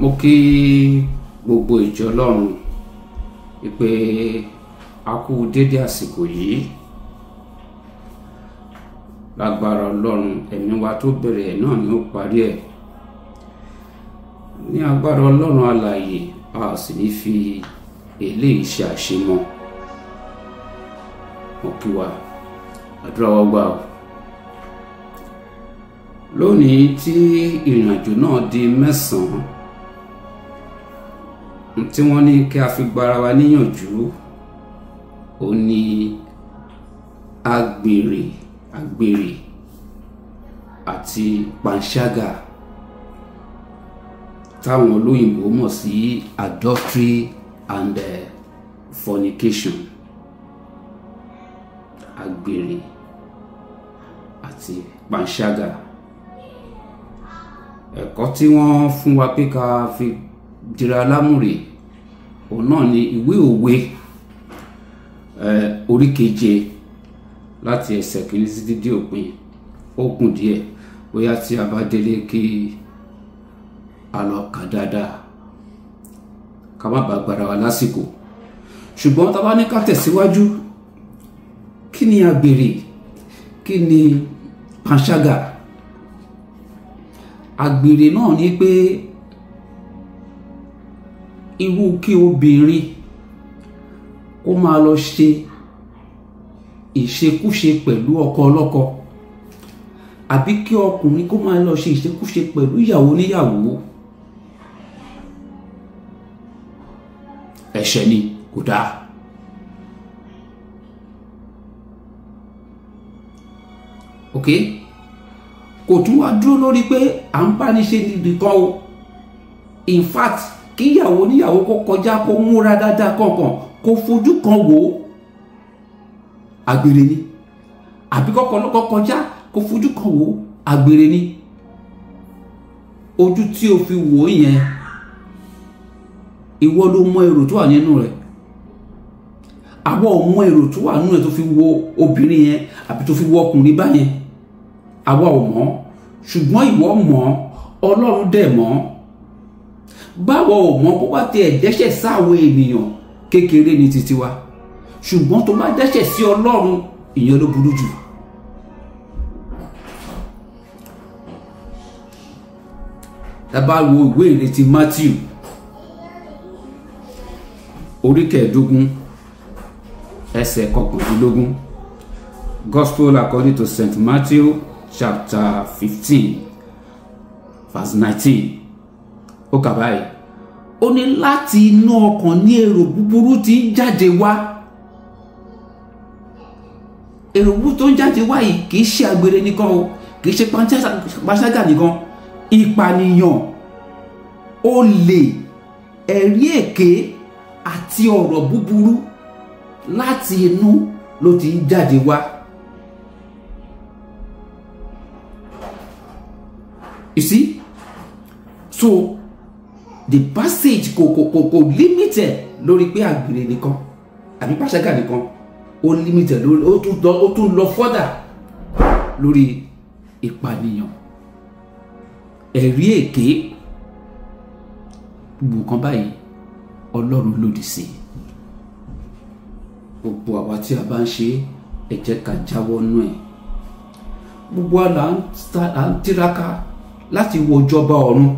mo kí gbogbo ìjọ Ọlọ́run pé a kú dédé àsìkò yìí. Lágbára Ọlọ́run, ẹ̀mí wa tó bẹ̀rẹ̀ ẹ̀ náà ni ó parí ẹ̀. Ní agbára Ọlọ́run alààyè, a sì ní fi eléyìí ṣe àṣemọ́. Mo kí wa, àdúrà wa gbà o. Lónìí tí ìrìnàjò náà di 9, tí wọ́n ní kí a fi gbára wa níyànjú, ó ní àgbèrè àti panṣágà, táwọn olóyìnbó mọ̀ sí adultery and fornication. Àgbèrè àti panṣágà. Ẹ̀kọ́ tí wọ́n fún wa pé ká fi dira lámùrè, òun náà ni ìwé òwe orí 7 láti ẹsẹ̀ 1 sí dídí òpin. Ó kún díẹ̀, bóyá tí a bá délé kí a lọ kà dáadáa ká má bàa gbára wa lásìkò. Ṣùgbọ́n tá bá ní ká tẹ̀síwájú, kí ni àgbèrè, kí ni panṣágà? Àgbèrè náà ni pé irú kí obìnrin kó máa lọ ṣe ìṣekúṣe pẹ̀lú ọkọ ọlọ́kọ, àbí kí ọkùnrin kó máa lọ ṣe ìṣekúṣe pẹ̀lú ìyàwó níyàwó. Ẹ̀ṣẹ̀ ni, kò dáa. Ok, kò tún wá dúró lórí pé à ń bá ní ṣe nìkan o. In fact, kí ìyàwó níyàwó kó kọjá, kó múra dáadáa kankan, kó fojú kan wò ó, àgbèrè ni. Àbí kọ́kọ́ lọ́kọ́ kọjá kó fojú kan wò ó, àgbèrè ni. Ojú tí o fi wò yẹn, ìwọ ló mọ èrò tó wà nínú rẹ̀. Àwa ò mọ èrò tó wà nínú rẹ̀ tó fi wo obìnrin yẹn àbí tó fi wo ọkùnrin báyẹn. Àwa ò mọ̀, ṣùgbọ́n ìwọ mọ̀, Ọlọ́run dẹ̀ mọ̀. Báwo ò mọ̀ kó bá tẹ ẹ̀dẹ́ṣẹ̀ sáwọn ènìyàn, kékeré ní títí wa, ṣùgbọ́n tó bá dẹ́ṣẹ̀ sí Ọlọ́run, ìyẹn ló burú jù. Tá bá wo ìwé ìrètí Matthew orí 15 ẹsẹ̀ 19, Gospel according to St. Matthew chapter 15 verse 19. Ó kà báyìí, ó ní láti inú ọkàn ní èrò búburú tí ń jáde wá. Èrò búburú tó ń jáde wá yìí kìí ṣe àgbèrè nìkan o, kìí ṣe panṣágà nìkan. Ìpànìyàn, olè, ẹ̀rí èké àti ọ̀rọ̀ búburú láti inú ló ti ń jáde wá. You see? So the passage kò limited lórí pé àgbèrè nìkan àbí panṣágà nìkan. Ó limited lórí, ó tún lọ further lórí ìpànìyàn, ẹ̀rí èké. Gbogbo nǹkan báyìí Ọlọ́run lòdì sí. Gbogbo àwa tí a bá ń ṣe, ẹ jẹ́ ká jáwọ́ nú ẹ̀. Gbogbo wa là ń tiraka láti wọ ìjọba ọ̀run.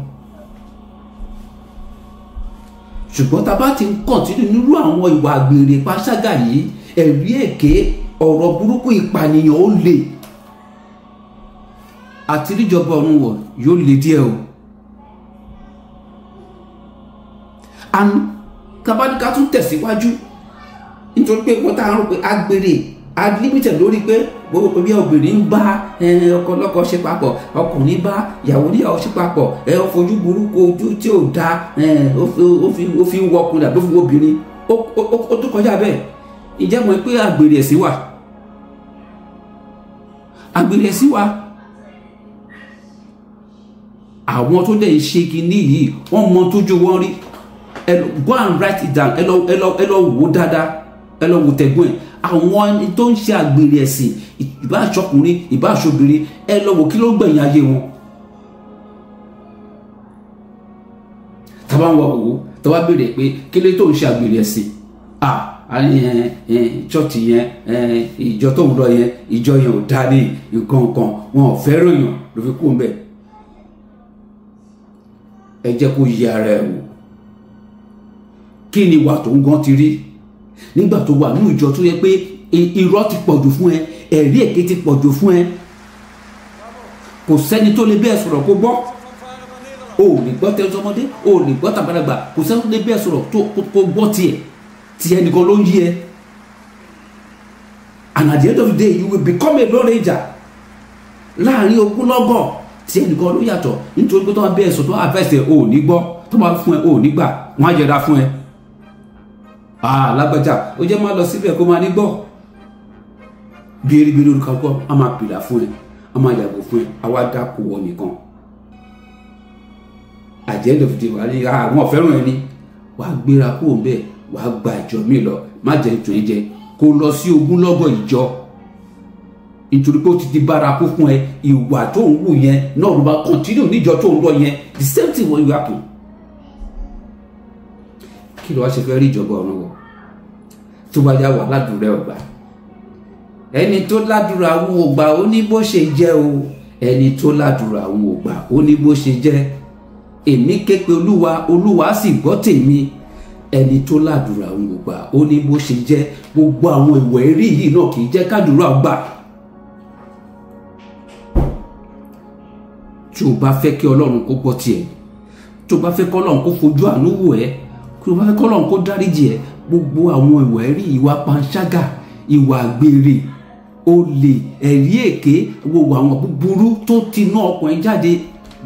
Ṣùgbọ́n tá bá ti ń kọ̀ntínú nírú àwọn ìwà àgbèrè panṣágà yìí, ẹ̀rí èké, ọ̀rọ̀ burúkú, ìpànìyàn, ó lè àti ríjọba ọ̀run wọ̀ yóò lè díẹ̀ o. And kábáníká tún tẹ̀síwájú, nítorí pé wọ́n tá a rò pé àgbèrè unlimited lórí pé gbogbo bí obìnrin ń bá ọkọ lọ́kọ ṣe papọ̀, ọkùnrin bá ìyàwó níyàwó ṣe papọ̀, ó fojú burúkú, ojú tí ò dá, ó fi ń wọkùnrin àbí ó fi obìnrin, ó tó kọjá bẹ́ẹ̀. Ǹjẹ́ mọ̀ pé àgbèrè ẹ̀sìn wà? Àgbèrè ẹ̀sìn wà. Àwọn tó dẹ̀ ń ṣe kinní yìí, wọ́n mọ tójú wọn rí. Go and write it down. Ẹ lọ wò dáadáa, ẹ lọ wò tẹ̀gbọ́n ẹ̀. Àwọn ẹni tó ń ṣe àgbèrè ẹ̀sìn, ìbá aṣọkùnrin ìbá aṣọbìnrin, ẹ lọ wò kí ló gbẹ̀yìn ayé wọn. bá ń wọ òwò tó wá béèrè pé kí ló tó ń ṣe àgbèrè ẹ̀sìn chọ́ọ̀tì yẹn ìjọ tó ń lọ yẹn ìjọ yẹn ò dá ní nǹkan kan wọn ò fẹ́ ròyìn ló fi kú mbẹ́. ẹ jẹ́ kó yẹ ara ẹ̀ wò kí ni ìwà tó ń gan ti rí nígbà tó wà ní ìjọ tó yẹ pé irọ́ ti pọ̀jù fún ẹ ẹ̀rí èké ti pọ̀jù fún ẹ kò sẹ́ni tó lè bẹ́ẹ̀ sọ̀rọ̀ kó gbọ́ o ò lè gbọ́ tẹ́sọ́mọdé o ò lè gbọ́ tàgbàlagbà kò sẹ́ni tó lè bẹ́ẹ̀ sọ̀rọ̀ kó gbọ́ tiẹ̀ nìkan ló ń yí ẹ. And at the end of the day you will become a lone ranger láàrin ogúnlọ́gọ̀ tí ẹnìkan ló yàtọ̀ nítorí pé tó máa bẹ́ẹ̀ sọ tó máa fẹsẹ̀ o ò ní gbọ́ tó máa fún ẹ o ò ní gbà wọ́n á yẹra fún ẹ. Lágbájá ó jẹ́ máa lọ síbẹ̀ kó máa ní gbọ́ bíríbírí orúkọ kọ́ a máa pìlà fún ẹ a máa yàgò fún ẹ a wá dákú wọ nìkan. At the end of the day wà á ní àwọn ọ̀fẹ́ràn ẹni wà á gbéra kúrò bẹ́ẹ̀ wà á gba ìjọ mi lọ má jẹ́ ìtò ẹ jẹ kó lọ sí ogúnlọ́gọ̀ ìjọ nítorí pé ó ti di bárakú fún ẹ ìwà tó ń wù yẹn náà ló bá continue níjọ tó ń lọ yẹn the same thing will happen. Kí ló wá ṣe fẹ́ rí ìjọba ọ̀run wọ̀ tó bá yá wà ládùúrẹ́ ọ̀gbà ẹni tó ládùúrà àwọn ògbà ó ní bó ṣe jẹ́ o ẹni tó ládùúrà àwọn ògbà ó ní bó ṣe jẹ́ èmi ké pe olúwa sì gbọ́ tèmi ẹni tó ládùúrà àwọn ògbà ó ní bó ṣe jẹ́ gbogbo àwọn ìwà ẹ̀rí yìí náà kì í jẹ́ kádùúrà gbà. tí o bá fẹ́ kí ọlọ́run kó gbọ́ tiẹ̀ tí o bá fẹ́ kí ọlọ́run kó fojú àánú wò ẹ́ tí o bá fẹ́ kí ọlọ́run kó dáríjì ẹ́ gbogbo àwọn ìwà ẹ̀rí ìwà panṣágà ìwà àgbèrè olè ẹ̀rí èké gbogbo àwọn búburú tó ti ná ọkùnrin jáde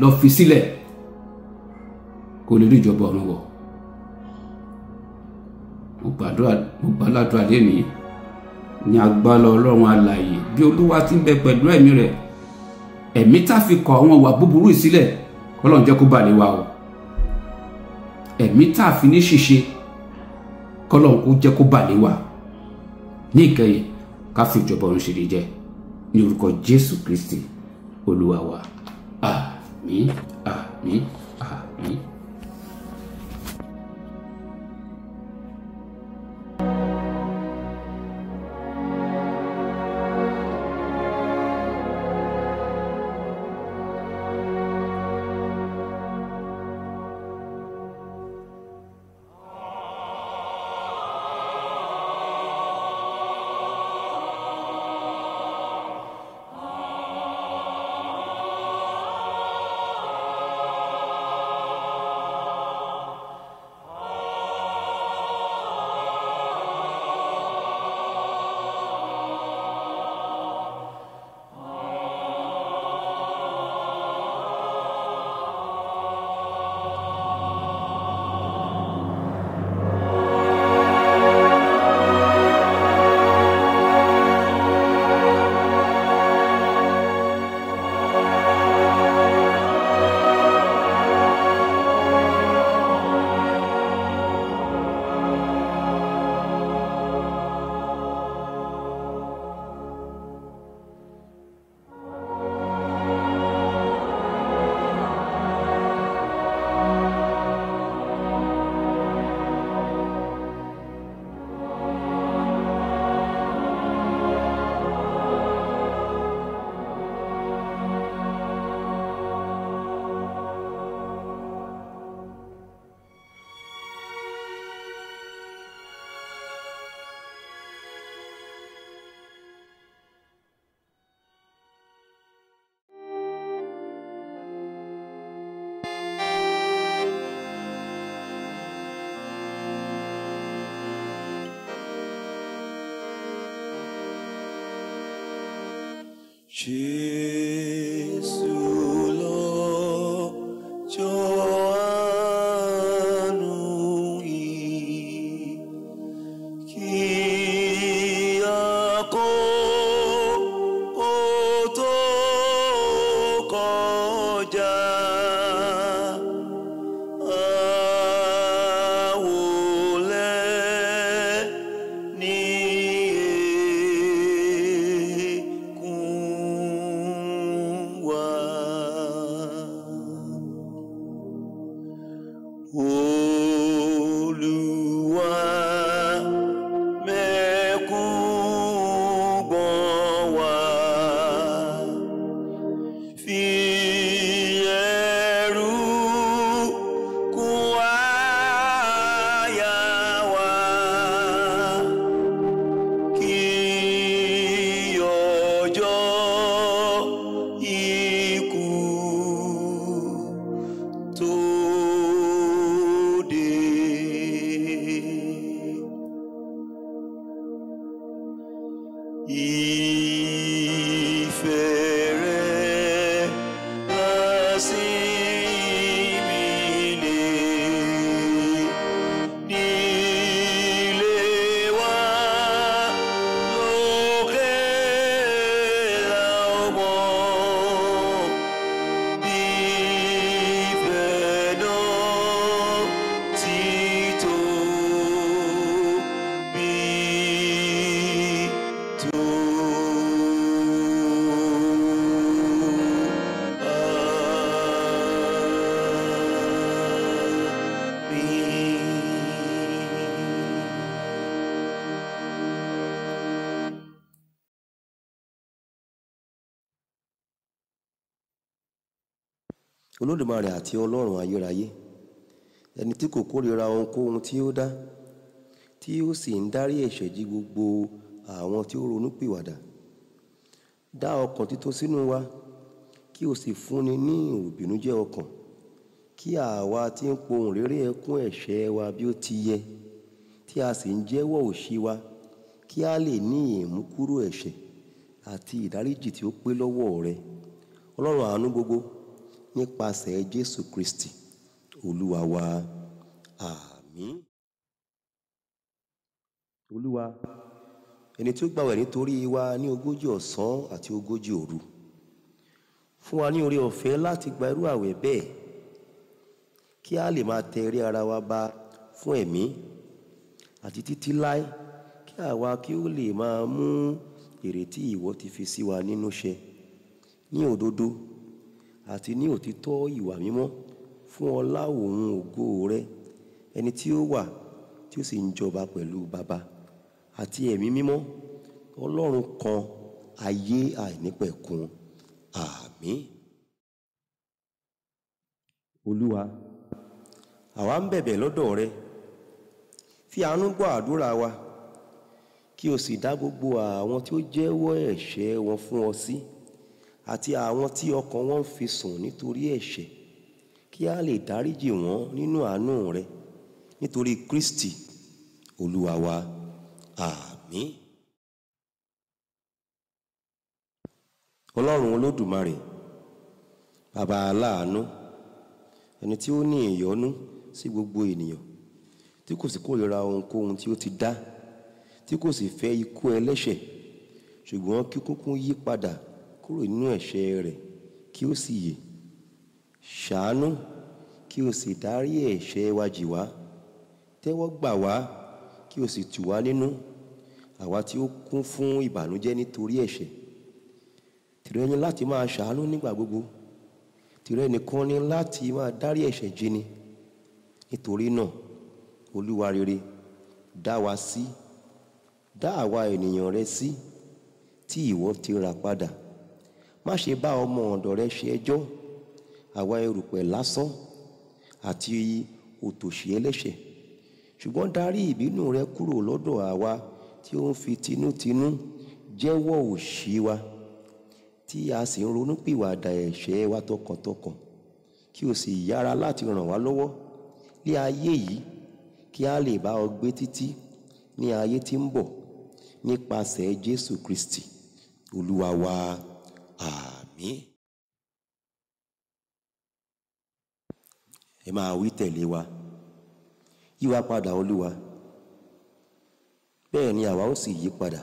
lọ fi sílẹ̀ kó lè rí ìjọba ọ̀run wọ̀. mo gbàdúrà lẹ́nìí ní agbára ọlọ́run alààyè bí olúwa ti ń bẹ pẹ̀lú ẹ̀mí rẹ̀ ẹ̀mí tá fi kọ̀ àwọn ìwà búburú sílẹ̀ kọ́lọ́run jẹ́ kó bà lé wa o ẹ̀mí tá fi ní ṣìṣe kọ́lọ́run kó jẹ́ kó bà lé wa ní ìkẹyìn ká fi ìjọba ọ̀run ṣèrè jẹ ní orúkọ Jésù Kristi olúwa wa àmín àmín àmín. Jésù lọ́jọ́ àánú yìí, kí àkókò tó kọjá. Àwòlẹ̀ ní èkún. Olódùmarè àti Ọlọ́run ayérayé, ẹni tí kò kórìíra ohunkóhun tí ó dá, tí ó sì ń dárí ẹ̀ṣẹ̀ jì gbogbo àwọn tí ó ronúpìwàdà. Dá ọkàn títún sínú wa, kí o sì fúnni ní ìròbìnújẹ́ ọkàn, kí àwa tí ń pohùn réré ẹkún ẹ̀ṣẹ̀ wa bí ó ti yẹ, tí a sì ń jẹ́wọ́ òṣì wa, kí a lè ní ìmúkúrò ẹ̀ṣẹ̀ àti ìdáríjì tí ó pé lọ́wọ́ rẹ, Ọlọ́run àánú gbogbo, nípasẹ̀ Jésù Kristi Olúwa wa. Àmín. Olúwa, ẹni tí ó gbààwẹ̀ nítorí wa ní 40 ọ̀sán àti 40 òru, fún wa ní oore ọ̀fẹ́ láti gba irú àwẹ̀ bẹ́ẹ̀, kí a lè máa tẹrí ara wa ba fún ẹ̀mí àti títí láé, kí àwa kí ó lè máa mú èrè tí ìwọ ti fi sí wa nínú ṣẹ ní òdodo àti ní òtítọ́ ìwà mímọ́, fún ọlá òun ògo rẹ, ẹni tí ó wà tí ó sì ń jọba pẹ̀lú Baba àti ẹ̀mí mímọ́, Ọlọ́run kan, ayé àìnípẹ̀kun. Àmín. Olúwa, àwa ń bẹ̀bẹ̀ lọ́dọ̀ rẹ, fi àánú gbọ́ àdúrà wa, kí o sì dá gbogbo àwọn tí ó jẹ́wọ́ ẹ̀ṣẹ̀ wọn fún ọ sí, àti àwọn tí ọkàn wọn fi sùn nítorí ẹ̀ṣẹ̀, kí a lè dáríjì wọ́n nínú àánú rẹ, nítorí Kristi Olúwa wa. Àmín. Ọlọ́run Olódùmarè, Baba aláàánú, ẹni tí ó ní ìyọ́nú sí gbogbo ènìyàn, tí kò sì kórìíra ohunkóhun tí ó ti dá, tí kò sì fẹ́ ikú ẹlẹ́ṣẹ̀, ṣùgbọ́n kí kúkú yí padà kúrò nínú ẹ̀ṣẹ̀ rẹ̀ kí ó sì yè. Ṣàánú kí o sì dárí ẹ̀ṣẹ̀ wa jì wá, tẹ́wọ́ gbà wá kí o sì tù wá nínú, àwa tí ó kún fún ìbànújẹ́ nítorí ẹ̀ṣẹ̀. Tìrẹ ni láti máa ṣàánú nígbà gbogbo, tìrẹ nìkan ni láti máa dárí ẹ̀ṣẹ̀ jì ni. Nítorí náà, Olúwa rere, dá wa sí, dá àwa ènìyàn rẹ sí, tí ìwọ ti rà padà. Má ṣe bá ọmọ ọ̀dọ̀ rẹ ṣe ẹjọ́, àwa erùpẹ̀ lásán àti òtòṣì ẹlẹ́ṣẹ̀, ṣùgbọ́n dárí ìbínú rẹ kúrò lọ́dọ̀ àwa tí ó ń fi tinútinú jẹ́wọ́ òṣì wa, tí a sì ń ronúpìwàdà ẹ̀ṣẹ̀ wa tọkàntọkàn, kí o sì yára láti ràn wá lọ́wọ́ ní ayé yìí, kí a lè bá ọ gbé títí ní ayé tí ń bọ̀, nípasẹ̀ Jésù Kristi Olúwa wa. Àmín. Ẹ máa wí tẹ̀lé wa. Yí wa padà Olúwa, bẹ́ẹ̀ ni àwa ó sì yí padà.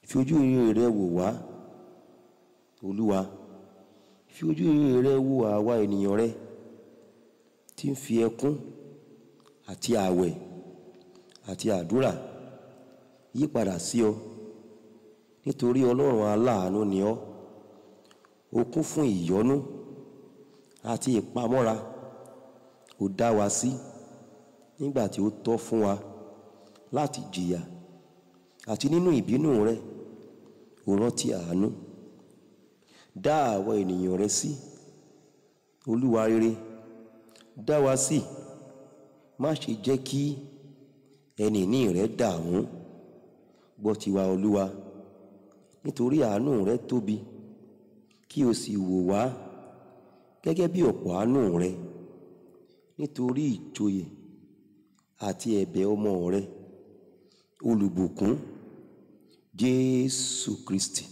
Fi ojú rere rẹ wò wá Olúwa, fi ojú rere rẹ wò àwa ènìyàn rẹ tí ń fi ẹkún àti ààwẹ̀ àti àdúrà yí padà sí ọ, nítorí Ọlọ́run aláàánú ni ọ́. O kún fún ìyọ́nú àti ìpamọ́ra, ó dá wa sí nígbà tí ó tọ́ fún wa láti jìyà, àti nínú ìbínú rẹ ó rántí àánú. Dá àwa ènìyàn rẹ sí, Olúwa rere, dá wa sí, má ṣe jẹ́ kí ẹni ìní rẹ dààmú. Gbọ́ tiwa Olúwa, nítorí àánú rẹ tóbi, kí o sì wò wá gẹ́gẹ́ bí ọ̀pọ̀ àánú rẹ, nítorí ìjòyè àti ẹ̀bẹ̀ ọmọ rẹ olùbùkún Jésù Kristi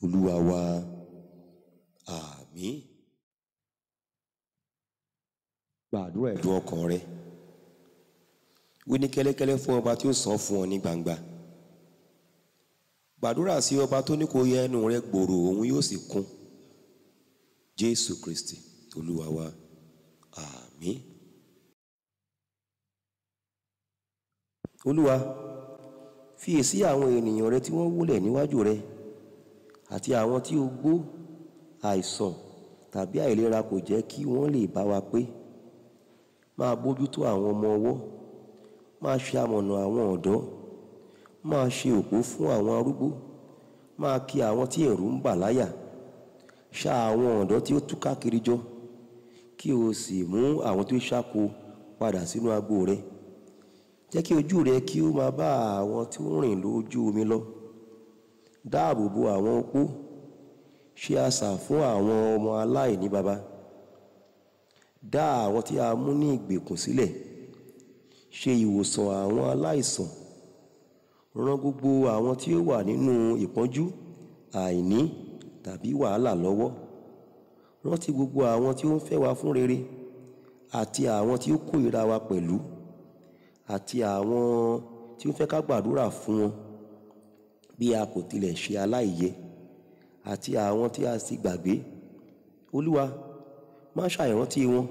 Olúwa wa. Àmín. Gbàdúrà ẹ̀dùn ọkàn rẹ, wí ní kẹ́lẹ́kẹ́lẹ́ fún ọba tí ó sọ fún ọ ní gbangba. Gbàdúrà sí ọba tó ní kó yẹ ẹnu rẹ gbòòrò, òun yóò sì kún. Jésù Kristi Olúwa wa. Àmín. Olúwa, fiyèsí àwọn ènìyàn rẹ tí wọ́n wólẹ̀ níwájú rẹ, àti àwọn tí ogbó, àìsàn tàbí àìlera kò jẹ́ kí wọ́n lè bá wa pé. Máa bójútó àwọn ọmọ ọwọ́, máa ṣe amọ̀nà àwọn ọ̀dọ́, máa ṣe òpó fún àwọn arúgbó, máa kì àwọn tí ẹ̀rù ń bà láyà, ṣá àwọn ọ̀dọ́ tí ó tú káàkiri jọ kí o sì mú àwọn tó ṣáko padà sínú agbo rẹ. Jẹ́ kí ojú rẹ kí ó máa bá àwọn tí ó rìn lójú omi lọ. Dáàbò bo àwọn opó, ṣe asà fún àwọn ọmọ aláìní baba. Dá àwọn tí a mú ní ìgbèkùn sílẹ̀, ṣe ìwòsàn àwọn aláìsàn. Ràn gbogbo àwọn tí ó wà nínú ìpọ́njú, àìní tàbí wàhálà lọ́wọ́. Rántí gbogbo àwọn tí ó ń fẹ́ wa fún rere àti àwọn tí ó kórìíra wa pẹ̀lú, àti àwọn tí ó fẹ́ ká gbàdúrà fún wọn bí a kò tilẹ̀ ṣe aláìyẹ, àti àwọn tí a sì gbàgbé. Olúwa, má ṣàìrántí wọn,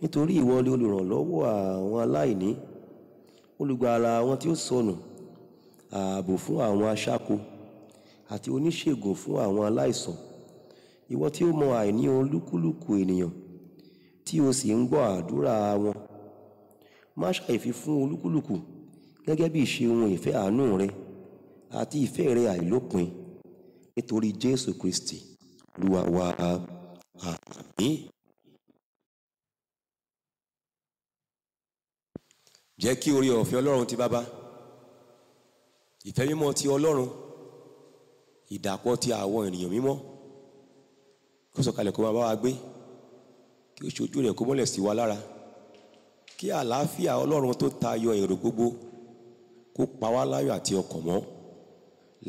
nítorí ìwọ ni olùrànlọ́wọ́ àwọn aláìní, olùgbàlà àwọn tí ó sọnù, ààbò fún àwọn aṣáko, àti oníṣègùn fún àwọn aláìsàn. Ìwọ tí ó mọ àìní olúkúlùkù ènìyàn, tí o sì ń gbọ́ àdúrà wọn. Má ṣàìfi fún olúkúlùkù gẹ́gẹ́ bí ìṣe ohun ìfẹ́ àánú rẹ àti ìfẹ́ rẹ àìlópin, nítorí Jésù Kristi Olúwa wa. Àmín. Jẹ́ kí oore ọ̀fẹ́ Ọlọ́run ti Baba, ìfẹ́ mímọ́ ti Ọlọ́run, ìdàpọ̀ ti àwọn ènìyàn mímọ́ kó sọ̀kalẹ̀ kó máa bá wa gbé, kí ó ṣojú rẹ̀ kó mọ́lẹ̀ sí wa lára, kí àlàáfíà Ọlọ́run tó tayọ èrò gbogbo kó pa wá láyọ̀ àti ọkàn mọ́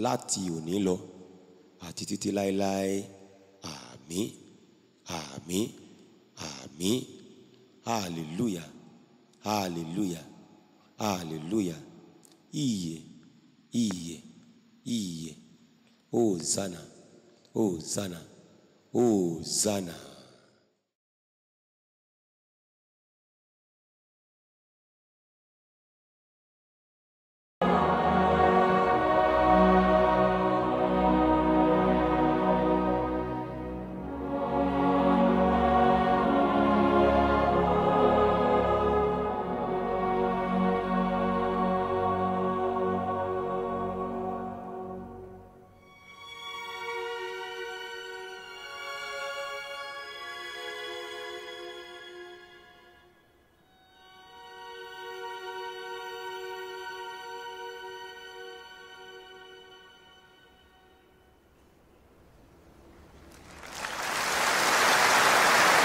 láti òní lọ àti títí láéláé. Àmín, àmín, àmín. Hallelujah, hallelujah, hallelujah. Ìyè, ìyè, ìyè. Hosanna, Hosanna, Hosanna.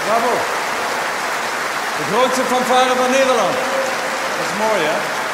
Bravo. De grootste fanfare van Nederland. Dat is mooi, hè?